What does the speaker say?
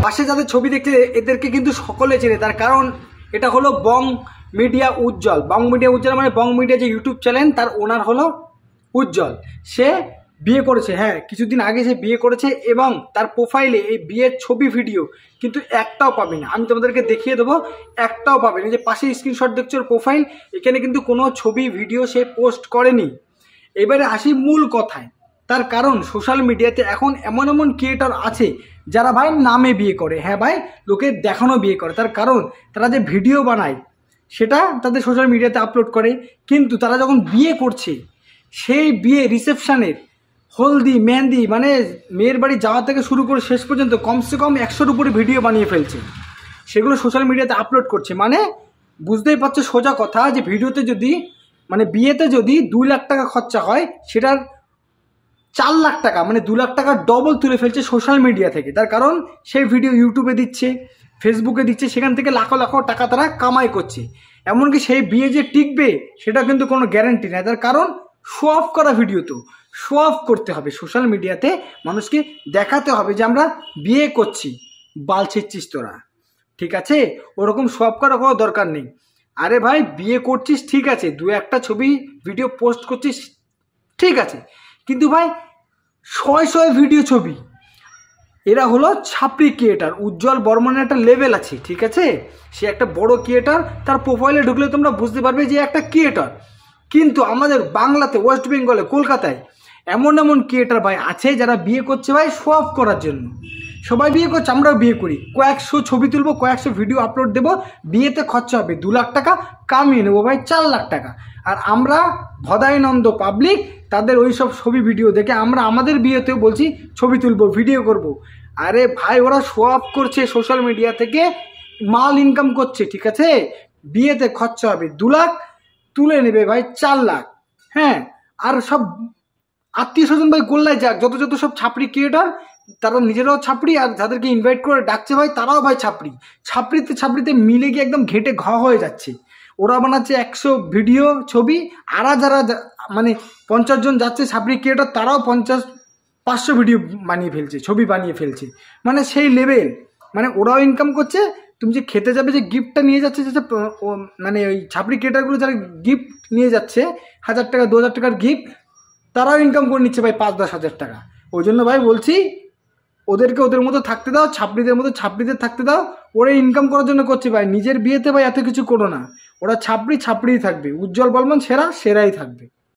পাশে যাদের ছবি দেখতে এদেরকে কিন্তু সকলে চেনে, তার কারণ এটা হলো বং মিডিয়া উজ্জ্বল। বং মিডিয়া উজ্জ্বল মানে বং মিডিয়া যে ইউটিউব চ্যানেল, তার ওনার হলো উজ্জ্বল। সে বিয়ে করেছে, হ্যাঁ কিছুদিন আগে সে বিয়ে করেছে, এবং তার প্রোফাইলে এই বিয়ের ছবি ভিডিও কিন্তু একটাও পাবে না। আমি তোমাদেরকে দেখিয়ে দেবো, একটাও পাবে না। যে পাশে স্ক্রিনশট দেখছো ওর প্রোফাইল, এখানে কিন্তু কোনো ছবি ভিডিও সে পোস্ট করেনি। এবারে আসি মূল কথায়, তার কারণ সোশ্যাল মিডিয়াতে এখন এমন এমন ক্রিয়েটর আছে যারা ভাই নামে বিয়ে করে, হ্যাঁ ভাই লোকে দেখানো বিয়ে করে। তার কারণ তারা যে ভিডিও বানায় সেটা তাদের সোশ্যাল মিডিয়াতে আপলোড করে, কিন্তু তারা যখন বিয়ে করছে সেই বিয়ে রিসেপশানের হলদি মেহেন্দি মানে মেয়ের বাড়ি যাওয়া থেকে শুরু করে শেষ পর্যন্ত কমসে কম 100-র উপরে ভিডিও বানিয়ে ফেলছে, সেগুলো সোশ্যাল মিডিয়াতে আপলোড করছে। মানে বুঝতেই পারছো সোজা কথা, যে ভিডিওতে যদি মানে বিয়েতে যদি 2 লাখ টাকা খরচা হয়, সেটার 4 লাখ টাকা মানে 2 লাখ টাকা ডবল তুলে ফেলছে সোশ্যাল মিডিয়া থেকে। তার কারণ সেই ভিডিও ইউটিউবে দিচ্ছে, ফেসবুকে দিচ্ছে, সেখান থেকে লাখো লাখো টাকা তারা কামাই করছে। এমনকি সেই বিয়ে যে টিকবে সেটা কিন্তু কোনো গ্যারান্টি নেই। তার কারণ শো অফ করা ভিডিও, তো শো অফ করতে হবে সোশ্যাল মিডিয়াতে, মানুষকে দেখাতে হবে যে আমরা বিয়ে করছি। বাল ছিঁচ্ছিস তোরা, ঠিক আছে? ওরকম শো অফ করার কোনো দরকার নেই। আরে ভাই বিয়ে করছিস ঠিক আছে, 2-1টা ছবি ভিডিও পোস্ট করছিস ঠিক আছে, কিন্তু ভাই 100 ভিডিও ছবি, এরা হলো ছাপড়ি ক্রিয়েটার। উজ্জ্বল বর্মনের একটা লেভেল আছে, ঠিক আছে? সে একটা বড় ক্রিয়েটার, তার প্রোফাইলে ঢুকলে তোমরা বুঝতে পারবে যে একটা ক্রিয়েটার। কিন্তু আমাদের বাংলাতে, ওয়েস্ট বেঙ্গলে, কলকাতায় এমন এমন ক্রিয়েটার ভাই আছে যারা বিয়ে করছে ভাই শো অফ করার জন্য। সবাই বিয়ে করছে, আমরাও বিয়ে করি, কয়েকশো ছবি তুলবো, কয়েকশো ভিডিও আপলোড দেবো, বিয়েতে খরচা হবে 2 লাখ টাকা, কামিয়ে নেবো ভাই 4 লাখ টাকা। আর আমরা ভদাইনন্দ পাবলিক তাদের ওই সব ছবি ভিডিও দেখে আমরা আমাদের বিয়েতেও বলছি ছবি তুলবো, ভিডিও করব। আরে ভাই ওরা শো অফ করছে, সোশ্যাল মিডিয়া থেকে মাল ইনকাম করছে, ঠিক আছে? বিয়েতে খরচা হবে 2 লাখ, তুলে নেবে ভাই 4 লাখ। হ্যাঁ, আর সব আত্মীয় স্বজন ভাই গোল্লায় যাক, যত যত সব ছাপড়ি ক্রিয়েটার, তারা নিজেরাও ছাপড়ি, আর যাদেরকে ইনভাইট করে ডাকছে ভাই তারাও ভাই ছাপড়ি। ছাপড়িতে মিলে গিয়ে একদম ঘেটে ঘ হয়ে যাচ্ছে। ওরা বানাচ্ছে 100 ভিডিও ছবি, আর যারা মানে 50 জন যাচ্ছে ছাপড়ি ক্রিয়েটার, তারাও 50-500 ভিডিও বানিয়ে ফেলছে, ছবি বানিয়ে ফেলছে। মানে সেই লেভেল, মানে ওরাও ইনকাম করছে। তুমি যে খেতে যাবে, যে গিফটটা নিয়ে যাচ্ছে, যে মানে ওই ছাপড়ি ক্রিয়েটারগুলো যারা গিফট নিয়ে যাচ্ছে 1000 টাকা 2000 টাকার গিফট, তারাও ইনকাম করে নিচ্ছে ভাই 5-10 হাজার টাকা। ওই জন্য ভাই বলছি ওদেরকে ওদের মতো থাকতে দাও, ছাপড়িদের মতো ছাপড়িদের থাকতে দাও। ওরা ইনকাম করার জন্য করছে ভাই, নিজের বিয়েতে ভাই এত কিছু করো না। ওরা ছাপড়িই থাকবে, উজ্জ্বল বর্মন সেরাই থাকবে।